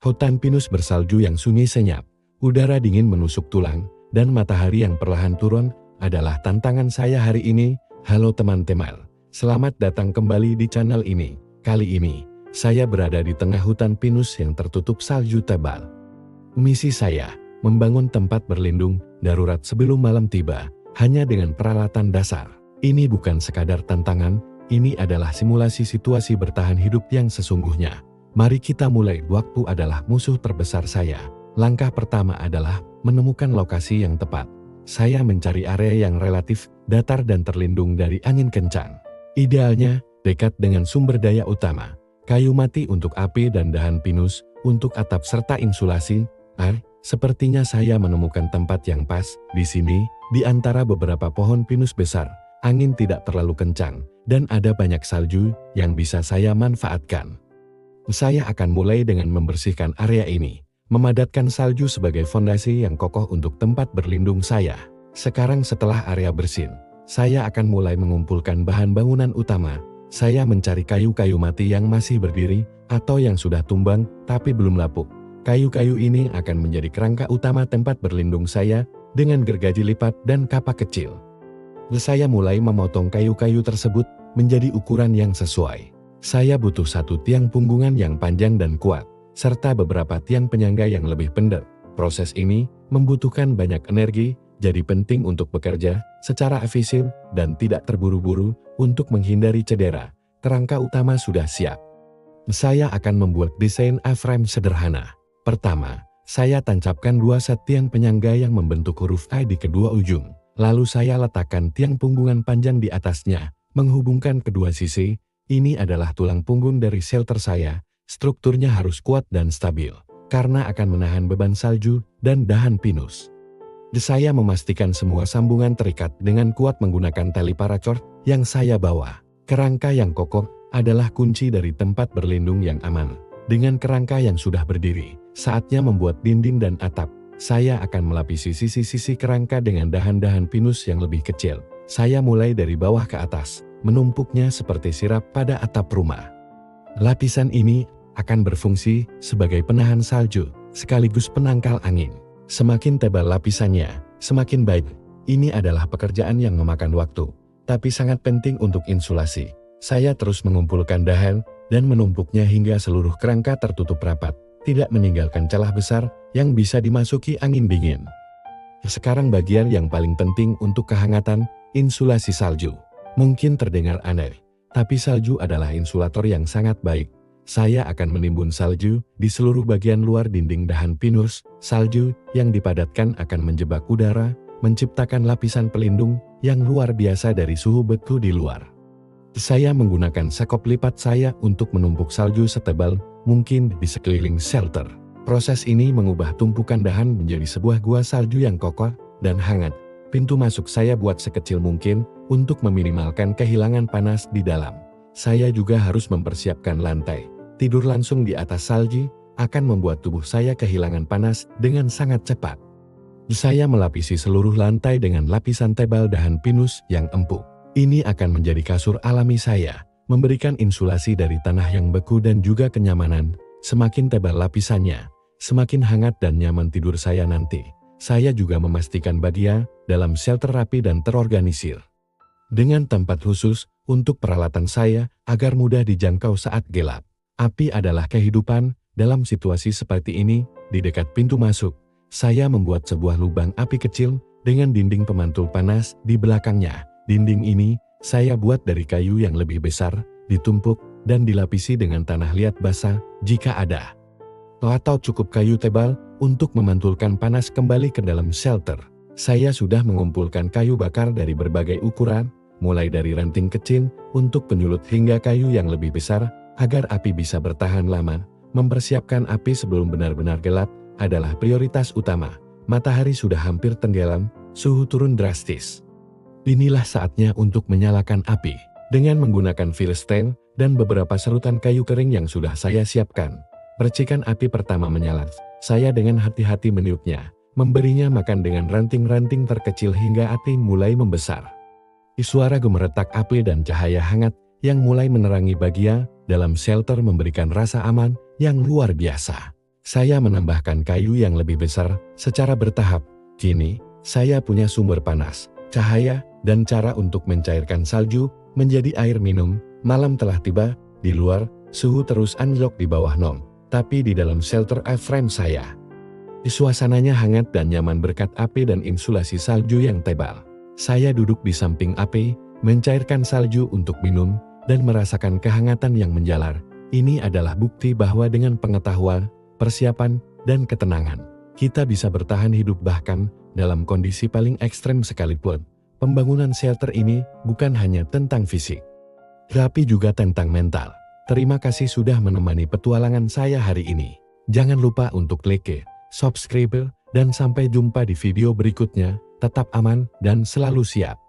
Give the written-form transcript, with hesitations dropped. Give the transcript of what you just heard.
Hutan pinus bersalju yang sunyi senyap, udara dingin menusuk tulang, dan matahari yang perlahan turun adalah tantangan saya hari ini. Halo teman-teman, selamat datang kembali di channel ini. Kali ini, saya berada di tengah hutan pinus yang tertutup salju tebal. Misi saya, membangun tempat berlindung darurat sebelum malam tiba, hanya dengan peralatan dasar. Ini bukan sekadar tantangan, ini adalah simulasi situasi bertahan hidup yang sesungguhnya. Mari kita mulai. Waktu adalah musuh terbesar saya. Langkah pertama adalah menemukan lokasi yang tepat. Saya mencari area yang relatif datar dan terlindung dari angin kencang. Idealnya, dekat dengan sumber daya utama. Kayu mati untuk api dan dahan pinus untuk atap serta insulasi. Sepertinya saya menemukan tempat yang pas. Di sini, di antara beberapa pohon pinus besar, angin tidak terlalu kencang, dan ada banyak salju yang bisa saya manfaatkan. Saya akan mulai dengan membersihkan area ini, memadatkan salju sebagai fondasi yang kokoh untuk tempat berlindung saya. Sekarang setelah area bersih, saya akan mulai mengumpulkan bahan bangunan utama. Saya mencari kayu-kayu mati yang masih berdiri, atau yang sudah tumbang, tapi belum lapuk. Kayu-kayu ini akan menjadi kerangka utama tempat berlindung saya, dengan gergaji lipat dan kapak kecil. Saya mulai memotong kayu-kayu tersebut menjadi ukuran yang sesuai. Saya butuh satu tiang punggungan yang panjang dan kuat, serta beberapa tiang penyangga yang lebih pendek. Proses ini membutuhkan banyak energi, jadi penting untuk bekerja secara efisien dan tidak terburu-buru untuk menghindari cedera. Kerangka utama sudah siap. Saya akan membuat desain A-frame sederhana. Pertama, saya tancapkan dua set tiang penyangga yang membentuk huruf I di kedua ujung. Lalu saya letakkan tiang punggungan panjang di atasnya, menghubungkan kedua sisi. Ini adalah tulang punggung dari shelter saya. Strukturnya harus kuat dan stabil, karena akan menahan beban salju dan dahan pinus. Saya memastikan semua sambungan terikat dengan kuat menggunakan tali paracord yang saya bawa. Kerangka yang kokoh adalah kunci dari tempat berlindung yang aman. Dengan kerangka yang sudah berdiri, saatnya membuat dinding dan atap. Saya akan melapisi sisi-sisi kerangka dengan dahan-dahan pinus yang lebih kecil. Saya mulai dari bawah ke atas, menumpuknya seperti sirap pada atap rumah. Lapisan ini akan berfungsi sebagai penahan salju, sekaligus penangkal angin. Semakin tebal lapisannya, semakin baik. Ini adalah pekerjaan yang memakan waktu, tapi sangat penting untuk insulasi. Saya terus mengumpulkan dahan dan menumpuknya hingga seluruh kerangka tertutup rapat, tidak meninggalkan celah besar yang bisa dimasuki angin dingin. Sekarang bagian yang paling penting untuk kehangatan, insulasi salju. Mungkin terdengar aneh, tapi salju adalah insulator yang sangat baik. Saya akan menimbun salju di seluruh bagian luar dinding dahan pinus. Salju yang dipadatkan akan menjebak udara, menciptakan lapisan pelindung yang luar biasa dari suhu beku di luar. Saya menggunakan sekop lipat saya untuk menumpuk salju setebal mungkin di sekeliling shelter. Proses ini mengubah tumpukan dahan menjadi sebuah gua salju yang kokoh dan hangat. Pintu masuk saya buat sekecil mungkin untuk meminimalkan kehilangan panas di dalam. Saya juga harus mempersiapkan lantai. Tidur langsung di atas salju akan membuat tubuh saya kehilangan panas dengan sangat cepat. Saya melapisi seluruh lantai dengan lapisan tebal dahan pinus yang empuk. Ini akan menjadi kasur alami saya, memberikan insulasi dari tanah yang beku dan juga kenyamanan. Semakin tebal lapisannya, semakin hangat dan nyaman tidur saya nanti. Saya juga memastikan bagia dalam shelter rapi dan terorganisir. Dengan tempat khusus untuk peralatan saya agar mudah dijangkau saat gelap. Api adalah kehidupan. Dalam situasi seperti ini, di dekat pintu masuk, saya membuat sebuah lubang api kecil dengan dinding pemantul panas di belakangnya. Dinding ini saya buat dari kayu yang lebih besar, ditumpuk, dan dilapisi dengan tanah liat basah jika ada. Atau cukup kayu tebal untuk memantulkan panas kembali ke dalam shelter. Saya sudah mengumpulkan kayu bakar dari berbagai ukuran, mulai dari ranting kecil untuk penyulut hingga kayu yang lebih besar, agar api bisa bertahan lama. Mempersiapkan api sebelum benar-benar gelap adalah prioritas utama. Matahari sudah hampir tenggelam, suhu turun drastis. Inilah saatnya untuk menyalakan api. Dengan menggunakan filstain dan beberapa serutan kayu kering yang sudah saya siapkan, percikan api pertama menyala. Saya dengan hati-hati meniupnya, memberinya makan dengan ranting-ranting terkecil hingga api mulai membesar. Suara gemeretak api dan cahaya hangat yang mulai menerangi bagian dalam shelter memberikan rasa aman yang luar biasa. Saya menambahkan kayu yang lebih besar secara bertahap. Kini, saya punya sumber panas, cahaya, dan cara untuk mencairkan salju menjadi air minum. Malam telah tiba. Di luar, suhu terus anjlok di bawah 0, tapi di dalam shelter A-frame saya, suasananya hangat dan nyaman berkat AC dan insulasi salju yang tebal. Saya duduk di samping AC, mencairkan salju untuk minum, dan merasakan kehangatan yang menjalar. Ini adalah bukti bahwa dengan pengetahuan, persiapan, dan ketenangan, kita bisa bertahan hidup bahkan dalam kondisi paling ekstrem sekalipun. Pembangunan shelter ini bukan hanya tentang fisik, tapi juga tentang mental. Terima kasih sudah menemani petualangan saya hari ini. Jangan lupa untuk like, subscribe, dan sampai jumpa di video berikutnya. Tetap aman dan selalu siap.